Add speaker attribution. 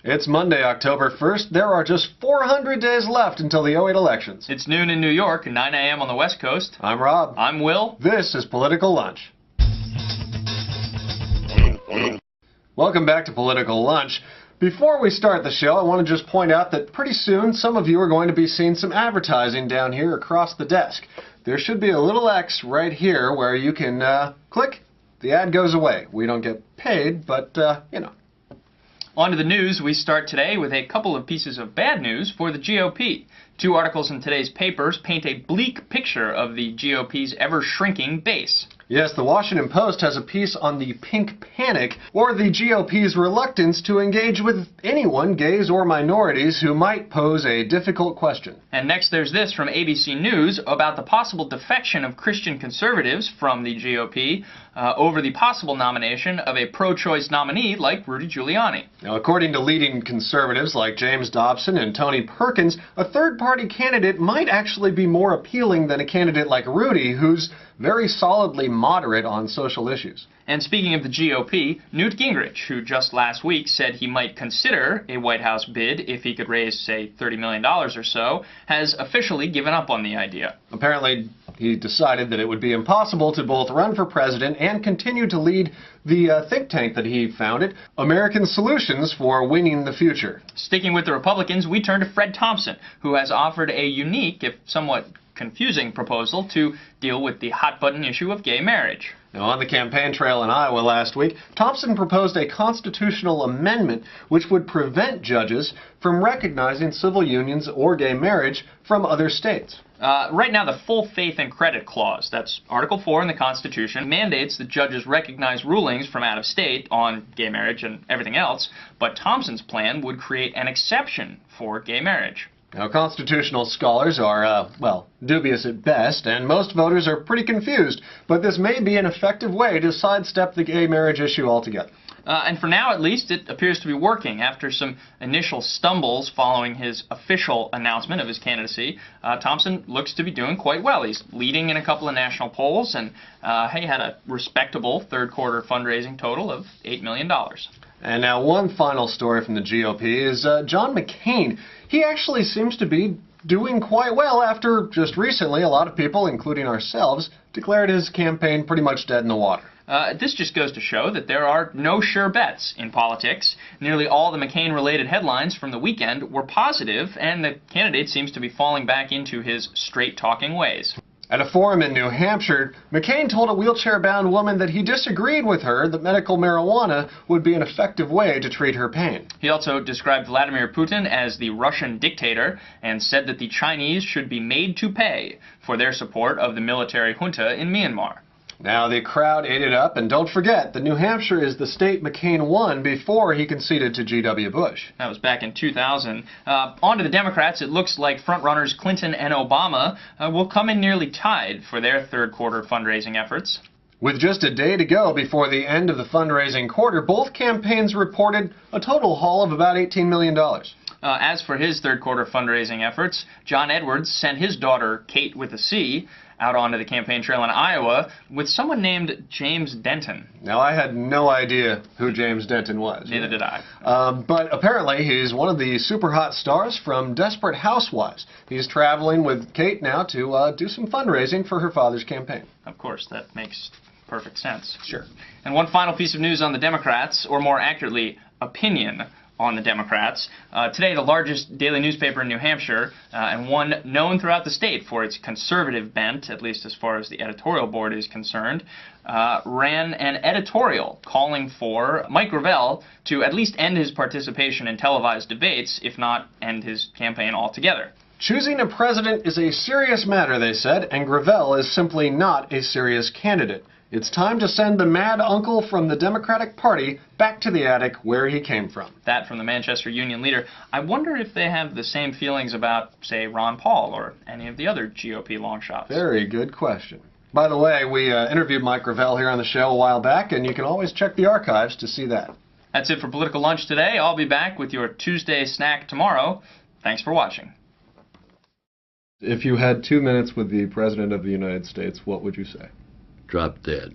Speaker 1: It's Monday, October 1st. There are just 400 days left until the '08 elections.
Speaker 2: It's noon in New York, 9 a.m. on the West Coast.
Speaker 1: I'm Rob.
Speaker 2: I'm Will.
Speaker 1: This is Political Lunch. Welcome back to Political Lunch. Before we start the show, I want to just point out that pretty soon some of you are going to be seeing some advertising down here across the desk. There should be a little X right here where you can click. The ad goes away. We don't get paid, but, you know.
Speaker 2: On to the news. We start today with a couple of pieces of bad news for the GOP. Two articles in today's papers paint a bleak picture of the GOP's ever-shrinking base.
Speaker 1: Yes, the Washington Post has a piece on the pink panic, or the GOP's reluctance to engage with anyone, gays or minorities, who might pose a difficult question.
Speaker 2: And next there's this from ABC News about the possible defection of Christian conservatives from the GOP over the possible nomination of a pro-choice nominee like Rudy Giuliani.
Speaker 1: Now, according to leading conservatives like James Dobson and Tony Perkins, a third-party candidate might actually be more appealing than a candidate like Rudy, who's very solidly moderate on social issues.
Speaker 2: And speaking of the GOP, Newt Gingrich, who just last week said he might consider a White House bid if he could raise, say, $30 million or so, has officially given up on the idea.
Speaker 1: Apparently, he decided that it would be impossible to both run for president and continue to lead the think tank that he founded, American Solutions for Winning the Future.
Speaker 2: Sticking with the Republicans, we turn to Fred Thompson, who has offered a unique, if somewhat confusing proposal to deal with the hot-button issue of gay marriage.
Speaker 1: Now, on the campaign trail in Iowa last week, Thompson proposed a constitutional amendment which would prevent judges from recognizing civil unions or gay marriage from other states.
Speaker 2: Right now, the full faith and credit clause, that's Article 4 in the Constitution, mandates that judges recognize rulings from out of state on gay marriage and everything else, but Thompson's plan would create an exception for gay marriage.
Speaker 1: Now, constitutional scholars are, well, dubious at best, and most voters are pretty confused, but this may be an effective way to sidestep the gay marriage issue altogether.
Speaker 2: And for now, at least, it appears to be working. After some initial stumbles following his official announcement of his candidacy, Thompson looks to be doing quite well. He's leading in a couple of national polls, and he had a respectable third-quarter fundraising total of $8 million.
Speaker 1: And now one final story from the GOP is John McCain. He actually seems to be doing quite well after just recently a lot of people, including ourselves, declared his campaign pretty much dead in the water.
Speaker 2: This just goes to show that there are no sure bets in politics. Nearly all the McCain-related headlines from the weekend were positive, and the candidate seems to be falling back into his straight-talking ways.
Speaker 1: At a forum in New Hampshire, McCain told a wheelchair-bound woman that he disagreed with her that medical marijuana would be an effective way to treat her pain.
Speaker 2: He also described Vladimir Putin as the Russian dictator and said that the Chinese should be made to pay for their support of the military junta in Myanmar.
Speaker 1: Now, the crowd ate it up, and don't forget that New Hampshire is the state McCain won before he conceded to G.W. Bush.
Speaker 2: That was back in 2000. On to the Democrats. It looks like frontrunners Clinton and Obama will come in nearly tied for their third-quarter fundraising efforts.
Speaker 1: With just a day to go before the end of the fundraising quarter, both campaigns reported a total haul of about $18 million.
Speaker 2: As for his third-quarter fundraising efforts, John Edwards sent his daughter, Kate with a C, out onto the campaign trail in Iowa with someone named James Denton.
Speaker 1: Now, I had no idea who James Denton was.
Speaker 2: Neither did I.
Speaker 1: But apparently he's one of the super hot stars from Desperate Housewives. He's traveling with Kate now to do some fundraising for her father's campaign.
Speaker 2: Of course, that makes perfect sense.
Speaker 1: Sure.
Speaker 2: And one final piece of news on the Democrats, or more accurately, opinion on the Democrats. Today, the largest daily newspaper in New Hampshire, and one known throughout the state for its conservative bent, at least as far as the editorial board is concerned, ran an editorial calling for Mike Gravel to at least end his participation in televised debates, if not end his campaign altogether.
Speaker 1: Choosing a president is a serious matter, they said, and Gravel is simply not a serious candidate. It's time to send the mad uncle from the Democratic Party back to the attic where he came from.
Speaker 2: That from the Manchester Union leader. I wonder if they have the same feelings about, say, Ron Paul or any of the other GOP longshots.
Speaker 1: Very good question. By the way, we interviewed Mike Gravel here on the show a while back, and you can always check the archives to see that.
Speaker 2: That's it for Political Lunch today. I'll be back with your Tuesday snack tomorrow. Thanks for watching.
Speaker 1: If you had 2 minutes with the President of the United States, what would you say?
Speaker 3: Drop dead.